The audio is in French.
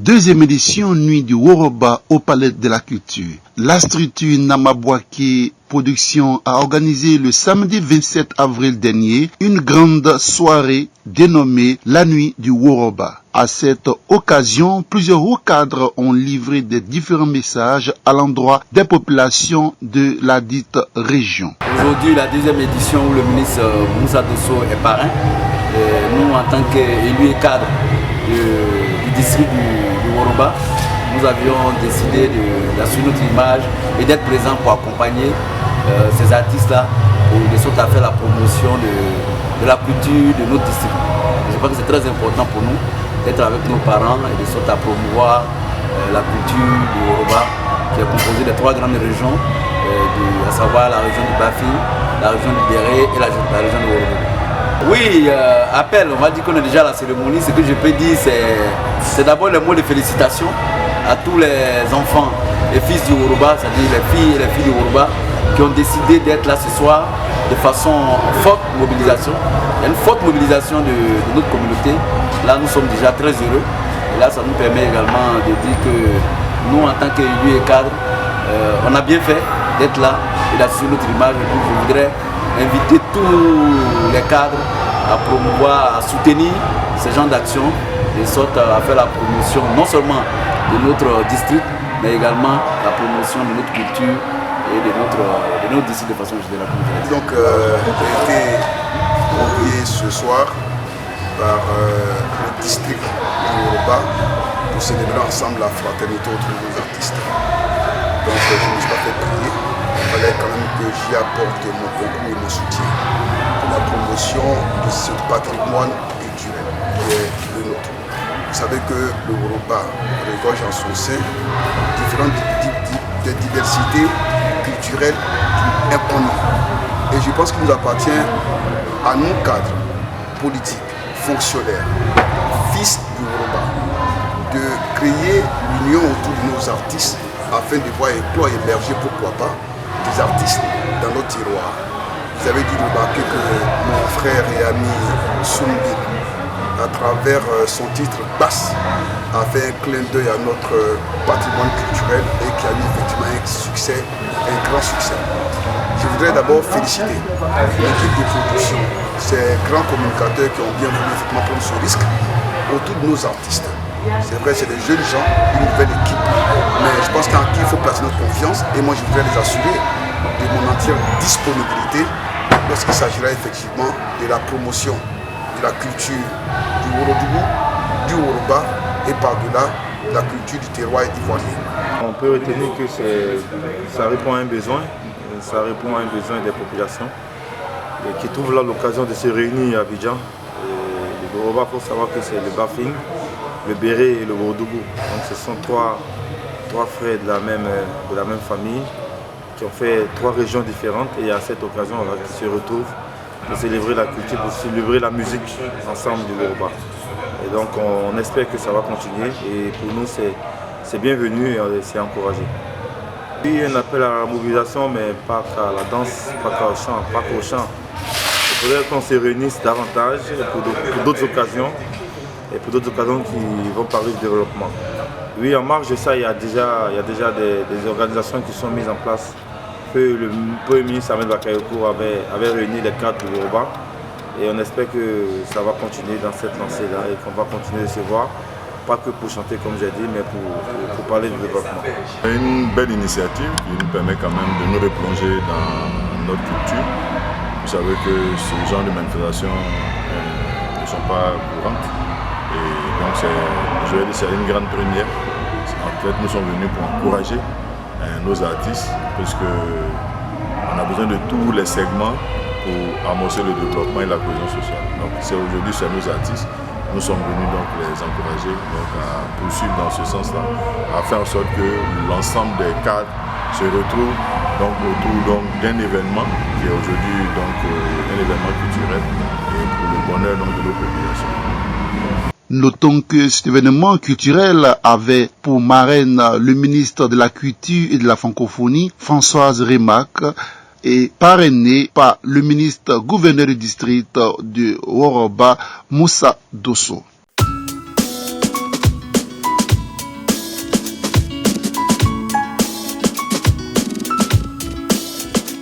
Deuxième édition Nuit du Woroba au Palais de la Culture. La structure Namabouaké Production a organisé le samedi 27 avril dernier une grande soirée dénommée la Nuit du Woroba. À cette occasion, plusieurs hauts cadres ont livré des différents messages à l'endroit des populations de la dite région. Aujourd'hui, la deuxième édition où le ministre Moussa Dosso est parrain. Nous, en tant qu'élus et cadres du district du Woroba, nous avions décidé d'assurer notre image et d'être présents pour accompagner ces artistes-là de sorte à faire la promotion de la culture de notre district. Je crois que c'est très important pour nous d'être avec nos parents et de sorte à promouvoir la culture du Woroba qui est composée de 3 grandes régions, à savoir la région du Bafi, la région du Béré et la région du Woroba. Oui, appel, on va dire qu'on est déjà à la cérémonie. Ce que je peux dire, c'est d'abord les mots de félicitations à tous les enfants et fils du Woroba, c'est-à-dire les filles et les filles du Woroba qui ont décidé d'être là ce soir de façon forte mobilisation. Il y a une forte mobilisation de notre communauté. Là, nous sommes déjà très heureux. Et là, ça nous permet également de dire que nous, en tant qu'élus et cadres, on a bien fait d'être là et d'assurer notre image. Et donc, je voudrais inviter tous les cadres à promouvoir, à soutenir ce genre d'action, de sorte à faire la promotion non seulement de notre district, mais également la promotion de notre culture et de notre district de façon générale. Donc, j'ai été convié ce soir par le district du Woroba pour célébrer ensemble la fraternité autour des artistes. Donc, je ne me suis pas fait prier. Il fallait quand même que j'y apporte mon concours et mon soutien pour la promotion de ce patrimoine culturel qui est le nôtre. Vous savez que le Woroba regorge en son sein différentes diversités culturelles inconnues. Et je pense qu'il nous appartient à nous cadres, politiques, fonctionnaires, fils du Woroba, de créer l'union autour de nos artistes afin de voir éclore et émerger, pourquoi pas, des artistes dans nos tiroirs. Vous avez dû remarquer que mon frère et ami Soumbi, à travers son titre Basse, a fait un clin d'œil à notre patrimoine culturel et qui a eu effectivement un succès, un grand succès. Je voudrais d'abord féliciter l'équipe de production, ces grands communicateurs qui ont bien voulu effectivement prendre ce risque autour de nos artistes. C'est vrai, c'est des jeunes gens, une nouvelle équipe, mais je pense qu'en qui il faut placer notre confiance et moi je voudrais les assurer de mon entière disponibilité lorsqu'il s'agira effectivement de la promotion de la culture du Worodougou, du Woroba et par-delà la culture du terroir ivoirien. On peut retenir que ça répond à un besoin, des populations et qui trouvent là l'occasion de se réunir à Abidjan. Le Woroba, il faut savoir que c'est le Bafing, le Béré et le Worodougou. Donc ce sont trois frères de la même famille qui ont fait 3 régions différentes et à cette occasion on se retrouve pour célébrer la culture, pour célébrer la musique ensemble du Woroba. Et donc on espère que ça va continuer et pour nous c'est bienvenu et c'est encouragé. Oui, un appel à la mobilisation mais pas qu'à la danse, pas qu'au chant. Il faudrait qu'on se réunisse davantage pour d'autres occasions et pour d'autres occasions qui vont parler du développement. Oui, en marge de ça, il y a déjà des organisations qui sont mises en place. Que le Premier ministre Ahmed Bakayoko avait réuni les cadres du Woroba et on espère que ça va continuer dans cette lancée-là et qu'on va continuer de se voir, pas que pour chanter comme j'ai dit, mais pour parler du développement. C'est une belle initiative qui nous permet quand même de nous replonger dans notre culture. Vous savez que ce genre de manifestations ne sont pas courantes. Et donc je vais dire c'est une grande première. En fait, nous sommes venus pour encourager nos artistes, parce qu'on a besoin de tous les segments pour amorcer le développement et la cohésion sociale. Donc aujourd'hui, c'est nos artistes. Nous sommes venus donc les encourager à poursuivre dans ce sens-là, à faire en sorte que l'ensemble des cadres se retrouvent autour d'un événement qui est aujourd'hui un événement culturel et pour le bonheur de nos populations. Notons que cet événement culturel avait pour marraine le ministre de la Culture et de la Francophonie, Françoise Remac, et parrainé par le ministre gouverneur du district de Woroba, Moussa Dosso.